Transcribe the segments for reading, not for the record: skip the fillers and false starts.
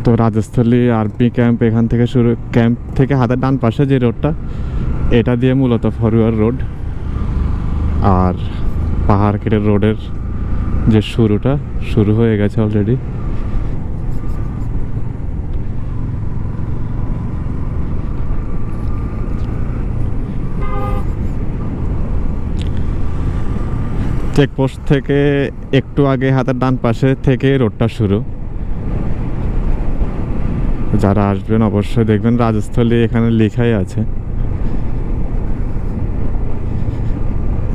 তো Rajasthali army camp এখান থেকে শুরু, ক্যাম্প থেকে হাতের ডান পাশে যে রোডটা, এটা দিয়ে মূলত ফরওয়ার্ড রোড। আর পাহাড় কেটে রোডের যে শুরু হয়ে গেছে অলরেডি। চেকপোস্ট থেকে একটু আগে হাতের ডান পাশে থেকে রোডটা শুরু। যারা আসবেন অবশ্যই দেখবেন রাজস্থলী এখানে লেখাই আছে।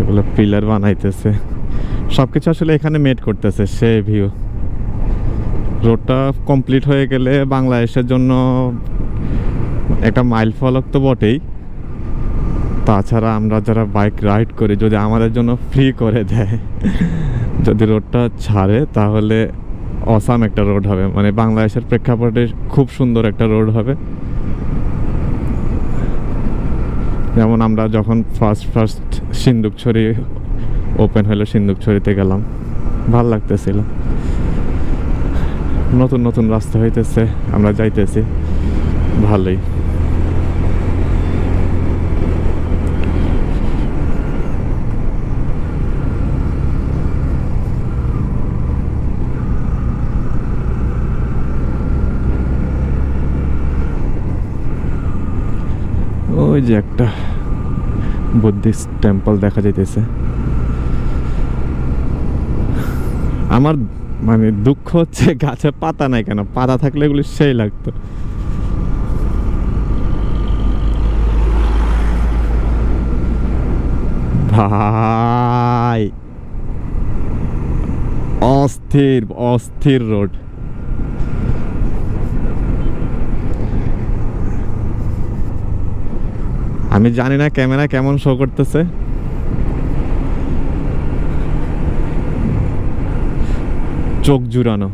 এগুলো পিলার বানাইতেছে, সবকিছু আসলে এখানে মেড করতেছে। সে ভিউ রোডটা কমপ্লিট হয়ে গেলে বাংলাদেশের জন্য একটা মাইল ফলক তো বটেই, তাছাড়া আমরা যারা বাইক রাইড করি, যদি আমাদের জন্য ফ্রি করে দেয়, যদি রোডটা ছাড়ে, তাহলে অসাম একটা রোড হবে। মানে বাংলাদেশের প্রেক্ষাপটে খুব সুন্দর একটা রোড হবে। যেমন আমরা যখন ফার্স্ট সিন্দুকছড়ি ওপেন হলো, সিন্দুকছড়িতে গেলাম, ভাল লাগতেছিল। নতুন নতুন রাস্তা হইতেছে, আমরা যাইতেছি, ভালোই। ওই যে একটা বুদ্ধিস্ট টেম্পল দেখা যাইতেছে। আমার মানে দুঃখ হচ্ছে গাছে পাতা নাই কেন, পাতা থাকলে এগুলি সেই লাগতো। ভাই অস্থির অস্থির রোড। আমি জানি না ক্যামেরা কেমন শো করতেছে, চোখ জুড়ানো।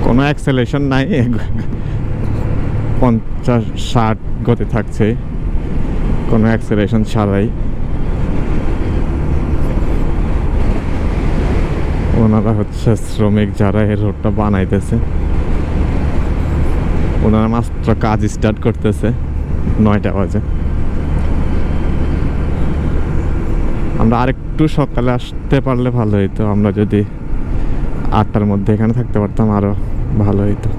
কোনো অ্যাক্সেলেশন নাই, 50-60 গতি থাকছে, কোনো অ্যাক্সেলেশন ছাড়াই। ওনারা হচ্ছে শ্রমিক যারা এই রোডটা বানাইতেছে, ওনারা মাত্র কাজ স্টার্ট করতেছে 9টা বাজে। আমরা আরেকটু সকালে আসতে পারলে ভালো হইতো, আমরা যদি 8টার মধ্যে এখানে থাকতে পারতাম আরো ভালো হইতো।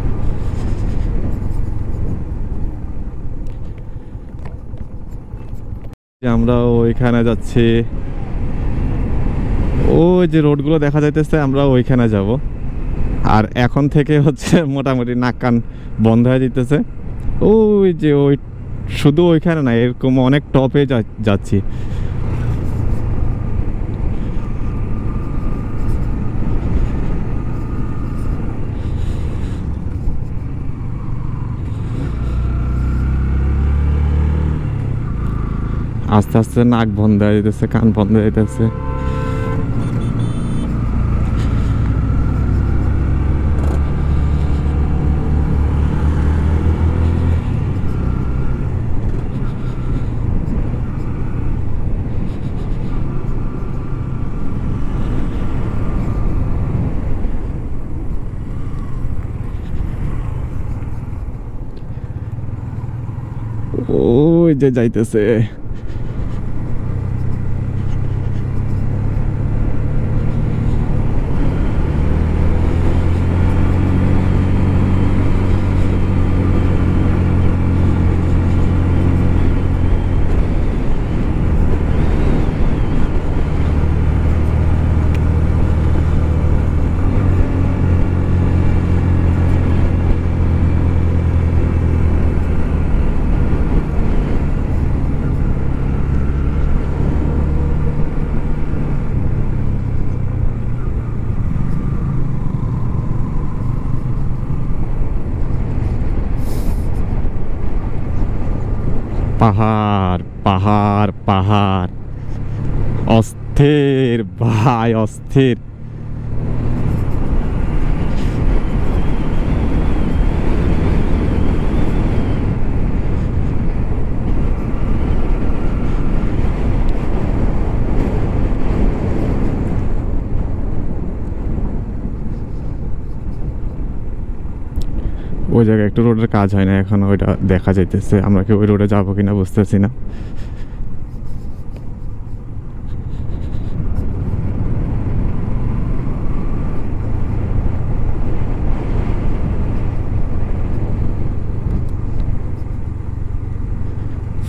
আমরা ওইখানে যাচ্ছি, ওই যে রোডগুলো দেখা যাইতেছে, আমরা ওইখানে যাব। আর এখন থেকে হচ্ছে মোটামুটি নাক কান বন্ধ হয়ে যেতেছে। ওই যে ওই শুধু ওইখানে না, এরকম অনেক টপে যাচ্ছি। আস্তে আস্তে নাক বন্ধ হয়ে যেতেছে, কান বন্ধ হয়ে যেতেছে। ওই যে যাইতেছে, পাহাড় পাহাড় পাহাড়, অস্থির ভাই অস্থির। ওই জায়গায় একটু রোডের কাজ হয় না এখন, ওইটা দেখা যাইতেছে। আমরা কি ওই রোডে যাবো কিনা বুঝতেছি না।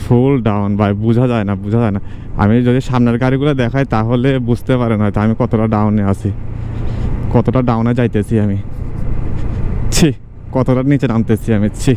ফুল ডাউন ভাই, বোঝা যায় না, বোঝা যায় না। আমি যদি সামনের গাড়িগুলো দেখাই তাহলে বুঝতে পারেন হয়তো আমি কতটা ডাউনে আছি, কতটা ডাউনে যাইতেছি আমি। ছি, কতটা নিচে নামতেছি আমি, ছি।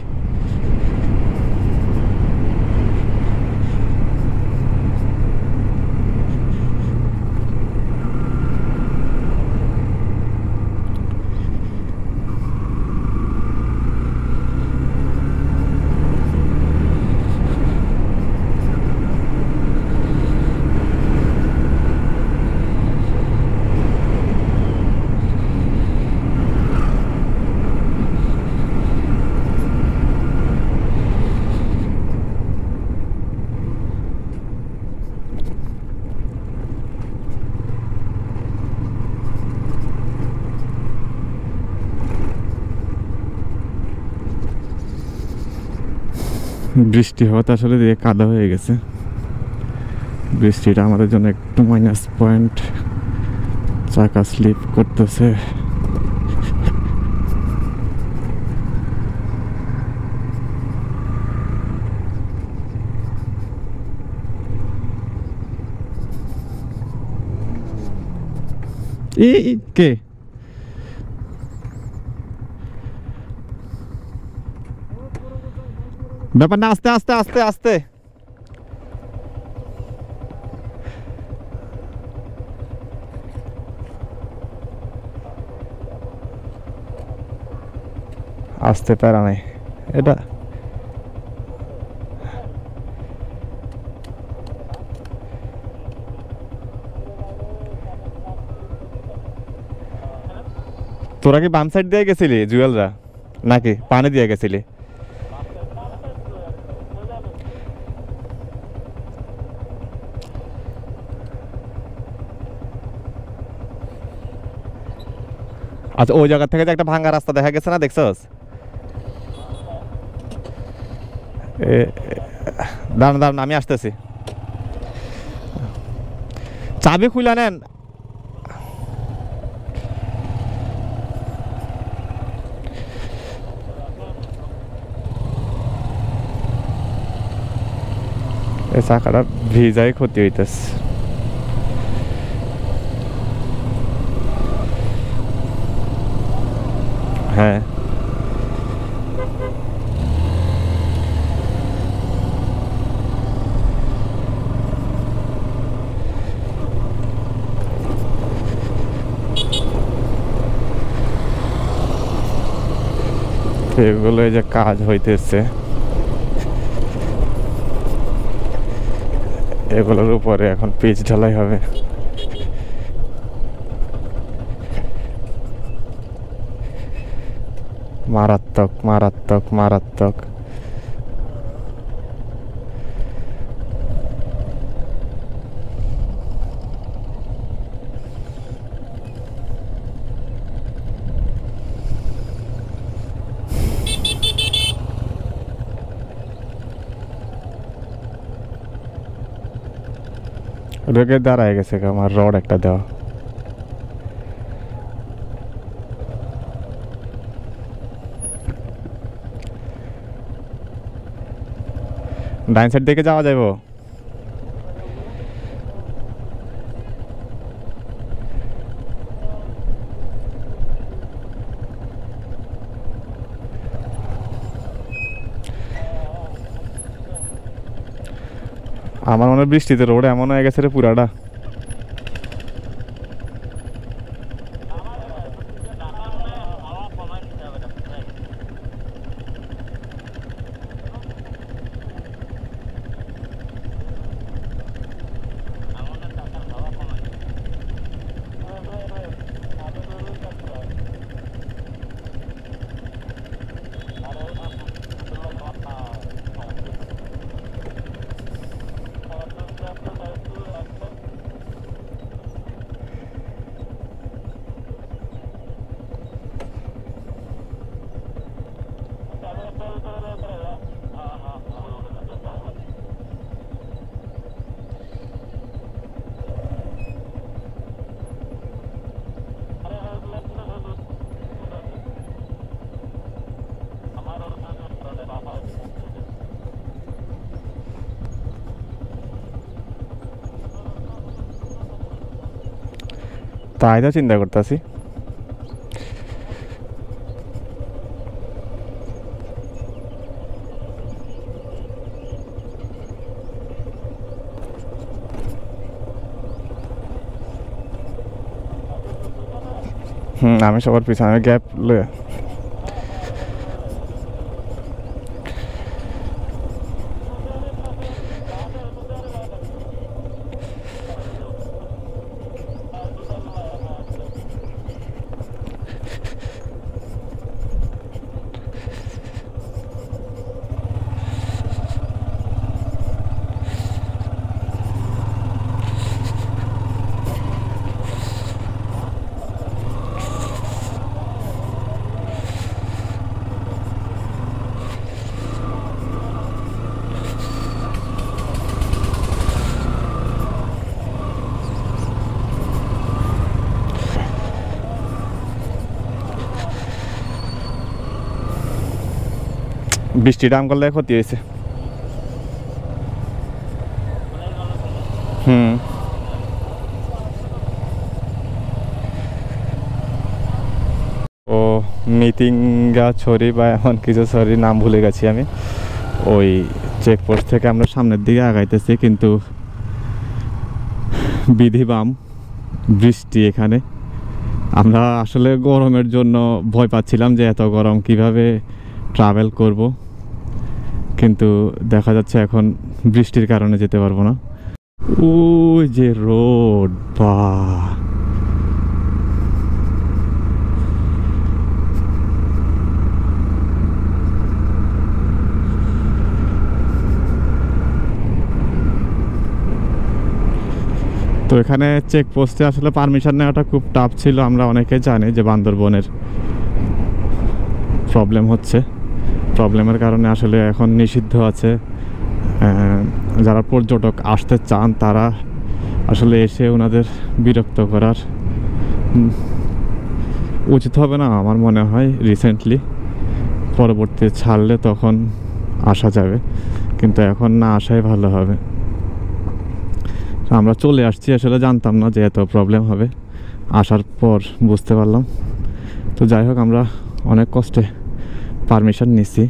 বৃষ্টি হতে আসলে দিয়ে কাদা হয়ে গেছে। বৃষ্টিটা আমাদের জন্য একটু মাইনাস পয়েন্ট, চাকা স্লিপ করতেছে। কে ব্যাপার না, আস্তে আস্তে আস্তে আস্তে। আস্তে প্যারা নাই এটা। তোরা কি বাম সাইড দিয়ে গেছিলি জুয়েলরা, নাকি পানি দিয়ে গেছিলি? আচ্ছা, ওই জায়গা থেকে যে একটা ভাঙা রাস্তা দেখা গেছে না, দেখছস? দাঁড়ান দাঁড়ান, আমি আসতেছি। চাবি খুলে নেন। এই চাকাটা ভিজাই ক্ষতি হইতেছে। হ্যাঁ, এগুলো যে কাজ হইতেছে, এগুলোর উপরে এখন পিচ ঢালাই হবে। মারাত্মক মারাত্মক মারাত্মক। ওটাকে দাঁড়ায় গেছে আমার রড একটা দেওয়া। ডাইন সাইড থেকে যাওয়া যাবো। আমার মনে হয় বৃষ্টিতে রোড এমন হয়ে গেছে রে পুরাটা। তাই তো চিন্তা করতেছি। আমি সবার পিছনে গ্যাপ লয়ে বৃষ্টিটা আম করলে ক্ষতি হয়েছে। ও মিতিঙ্গা ছড়ি বা এমন কিছু ছড়ি, নাম ভুলে গেছি আমি। ওই চেকপোস্ট থেকে আমরা সামনের দিকে আগাইতেছি, কিন্তু বিধিবাম বৃষ্টি এখানে। আমরা আসলে গরমের জন্য ভয় পাচ্ছিলাম যে এত গরম কিভাবে ট্রাভেল করব, কিন্তু দেখা যাচ্ছে এখন বৃষ্টির কারণে যেতে পারবো না। ওই যে রোড, বা তো এখানে চেকপোস্টে আসলে পারমিশন নেওয়াটা খুব টাফ ছিল। আমরা অনেকে জানি যে বান্দরবনের প্রবলেম হচ্ছে, প্রবলেমের কারণে আসলে এখন নিষিদ্ধ আছে। যারা পর্যটক আসতে চান তারা আসলে এসে ওনাদের বিরক্ত করার উচিত হবে না আমার মনে হয়। রিসেন্টলি পরবর্তী ছাড়লে তখন আসা যাবে, কিন্তু এখন না আসাই ভালো হবে। আমরা চলে আসছি, আসলে জানতাম না যে এত প্রবলেম হবে, আসার পর বুঝতে পারলাম। তো যাই হোক, আমরা অনেক কষ্টে পারমিশন নিছি,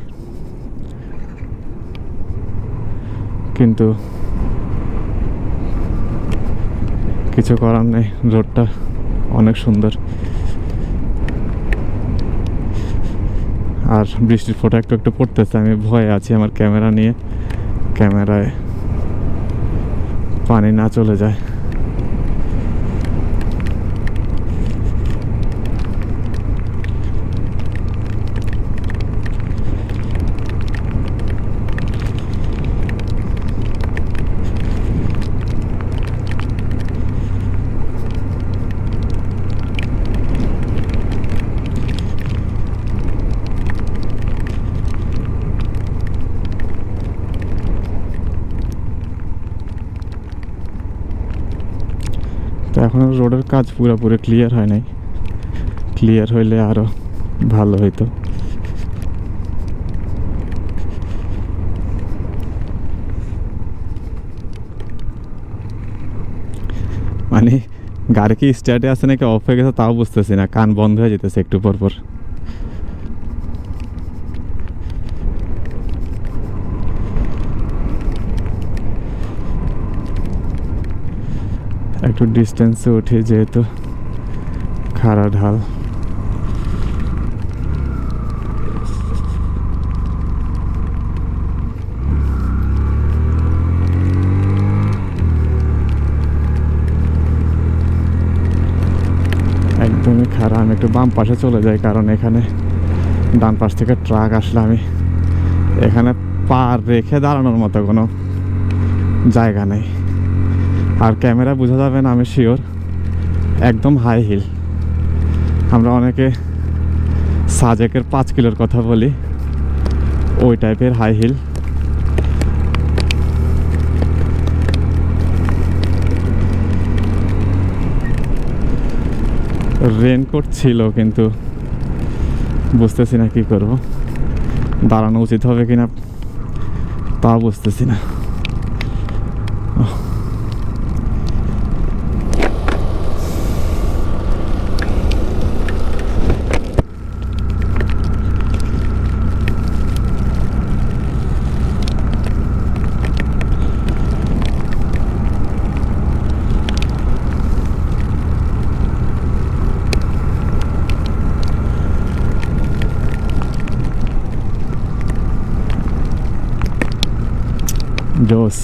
কিন্তু কিছু করার নেই। রোডটা অনেক সুন্দর, আর বৃষ্টির ফোঁটা একটু একটু পড়তেছে। আমি ভয়ে আছি আমার ক্যামেরা নিয়ে, ক্যামেরায় পানি না চলে যায়। তো এখনও রোডের কাজ পুরোপুরি ক্লিয়ার হয় নাই, ক্লিয়ার হইলে আরও ভালো হইতো। মানে গাড়ি কি স্টার্টে আছে নাকি অফ হয়ে গেছে তাও বুঝতেছি না, কান বন্ধ হয়ে যেতেছে একটু পর পর। একটু ডিস্টেন্সে উঠে, যেহেতু খাড়া ঢাল। একদমই খাড়া। আমি একটু বাম পাশে চলে যাই, কারণ এখানে ডান পাশ থেকে ট্রাক আসলে আমি এখানে পা রেখে দাঁড়ানোর মতো কোনো জায়গা নেই। আর ক্যামেরা বোঝা যাবে না আমি শিওর, একদম হাই হিল। আমরা অনেকে সাজেকের 5 কিলোর কথা বলি, ওই টাইপের হাই হিল। রেনকোট ছিল, কিন্তু বুঝতেছি না কি করব, দাঁড়ানো উচিত হবে কিনা তা বুঝতেছি না। জোস।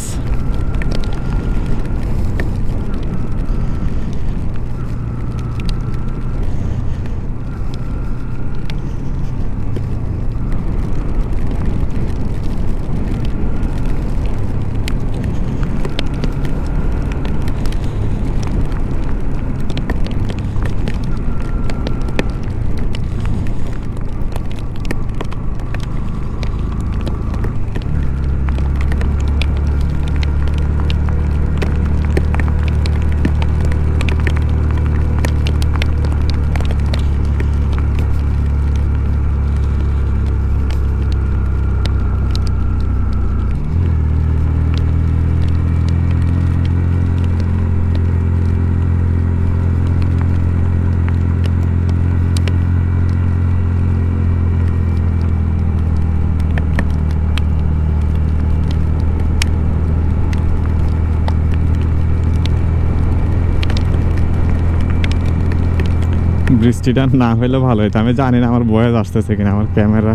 বৃষ্টিটা না হলে ভালো হতো। আমি জানি না আমার ভয়েস আসতেছে কিনা, আমার ক্যামেরা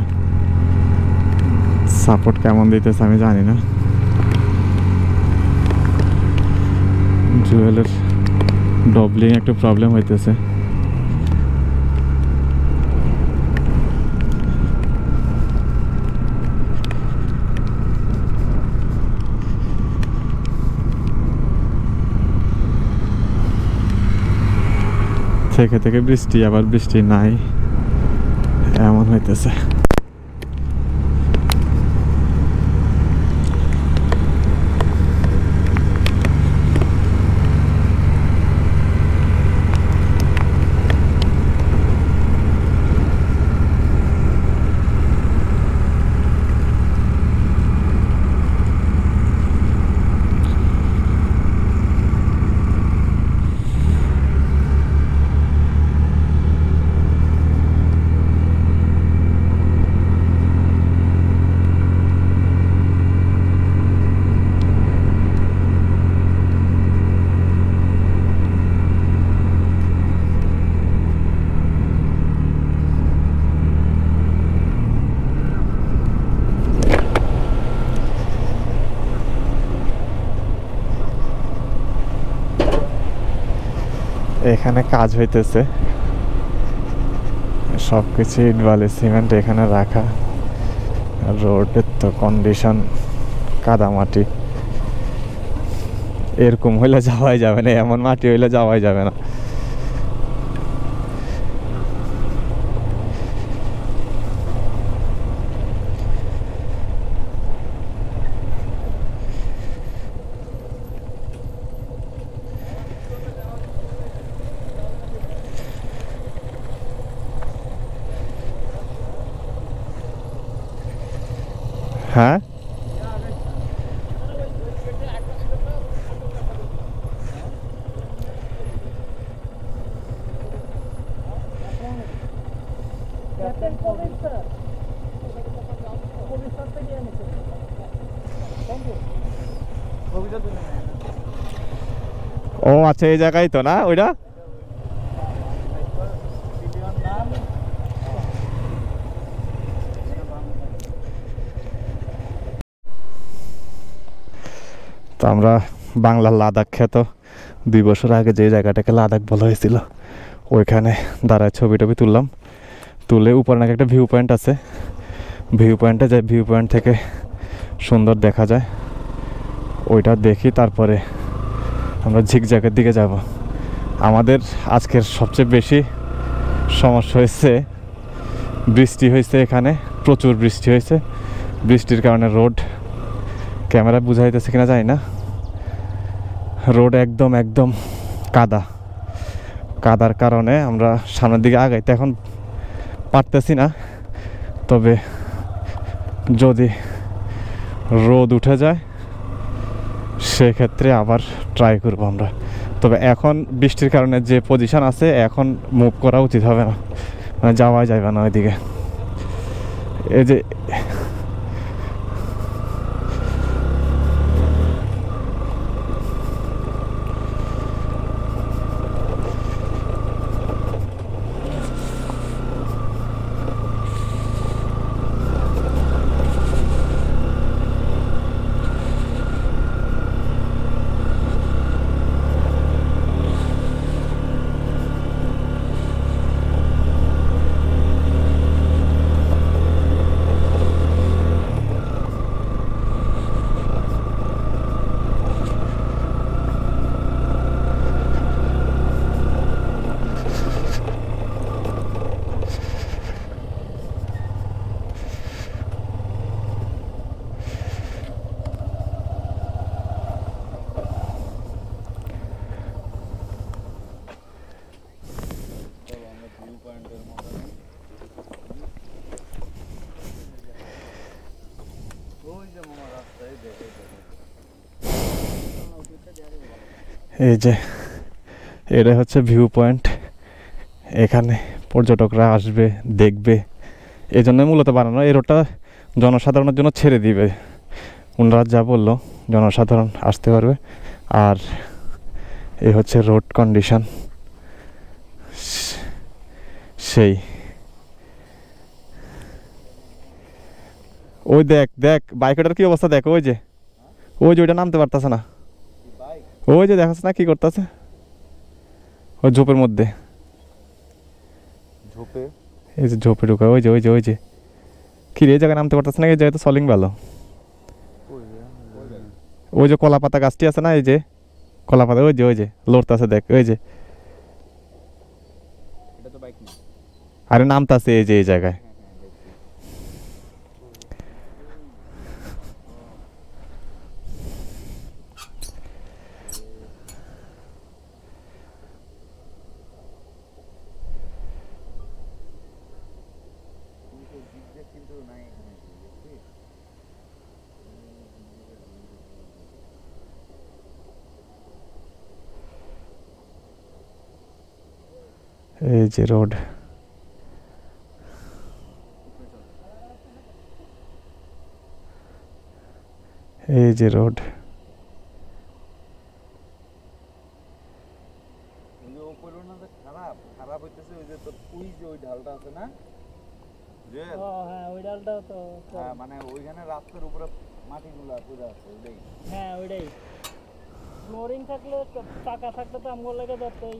সাপোর্ট কেমন দিতেছে আমি জানি না। জুয়েলের ডবলিং একটু প্রবলেম হইতেছে। থেকে থেকে বৃষ্টি, আবার বৃষ্টি নাই, এমন হইতেছে। এখানে কাজ হইতেছে, সবকিছু ইট বালি সিমেন্ট এখানে রাখা। রোডের তো কন্ডিশন কাদা মাটি, এরকম হইলে যাওয়াই যাবে না, এমন মাটি হইলে যাওয়াই যাবে না। হ্যাঁ, ও আচ্ছা, এই জায়গায় তো না ওইটা। তো আমরা বাংলার লাদাখ খ্যাত 2 বছর আগে যে জায়গাটাকে লাদাখ বলা হয়েছিল, ওইখানে দাঁড়ায় ছবি টবি তুললাম। তুলে উপরে নাকি একটা ভিউ পয়েন্ট আছে, ভিউ পয়েন্টে যাই, ভিউ পয়েন্ট থেকে সুন্দর দেখা যায়, ওইটা দেখি তারপরে আমরা ঝিকঝাকের দিকে যাব। আমাদের আজকের সবচেয়ে বেশি সমস্যা হয়েছে বৃষ্টি হয়েছে, এখানে প্রচুর বৃষ্টি হয়েছে। বৃষ্টির কারণে রোড, ক্যামেরা বুঝাইতেছে কিনা জানি না, রোড একদম একদম কাদা। কাদার কারণে আমরা সামনের দিকে আগাইতে এখন পারতেছি না। তবে যদি রোদ উঠে যায় সেক্ষেত্রে আবার ট্রাই করবো আমরা। তবে এখন বৃষ্টির কারণে যে পজিশন আছে, এখন মুভ করা উচিত হবে না, মানে যাওয়া যাবে না ওইদিকে। এই যে এই যে এটা হচ্ছে ভিউ পয়েন্ট, এখানে পর্যটকরা আসবে দেখবে, এই জন্যই মূলত বানানো। এই রোডটা জনসাধারণের জন্য ছেড়ে দিবে, ওনারা যা বললো জনসাধারণ আসতে পারবে। আর এই হচ্ছে রোড কন্ডিশন, সেই ওই দেখ দেখ বাইকটার কি অবস্থা দেখ, ওই যে ওইটা নামতে পারতেছে না, ওই যে দেখাচ্ছে না কি করতেছে ওই ঝোপের মধ্যে, ঝোপে এই যে ঝোপে ঢুকা, ওই যে কি রে, এই জায়গায় নামতে পারতেছে না, এই জায়গায় তো সলিং ভালো। ওই যে কলা পাতা গাছটি আছে না, এই যে কলা পাতা, ওই যে লড়তাছে দেখ, ওই যে আরে নামতাছে এই যে এই জায়গায়। এই যে রোড, এই যে রোড, খারাপ খারাপ হইতেছে। ওই যে তোর ওই যে ওই ঢালটা আছে না, হ্যাঁ ওই ডালটাও তো মানে ওইখানে রাস্তার উপরে মাটিগুলা পুরো আছে ওইটাই। হ্যাঁ ওইটাই ফ্লোরিং থাকলে, পাকা থাকলে তো আমগুলো লাগে ধরতে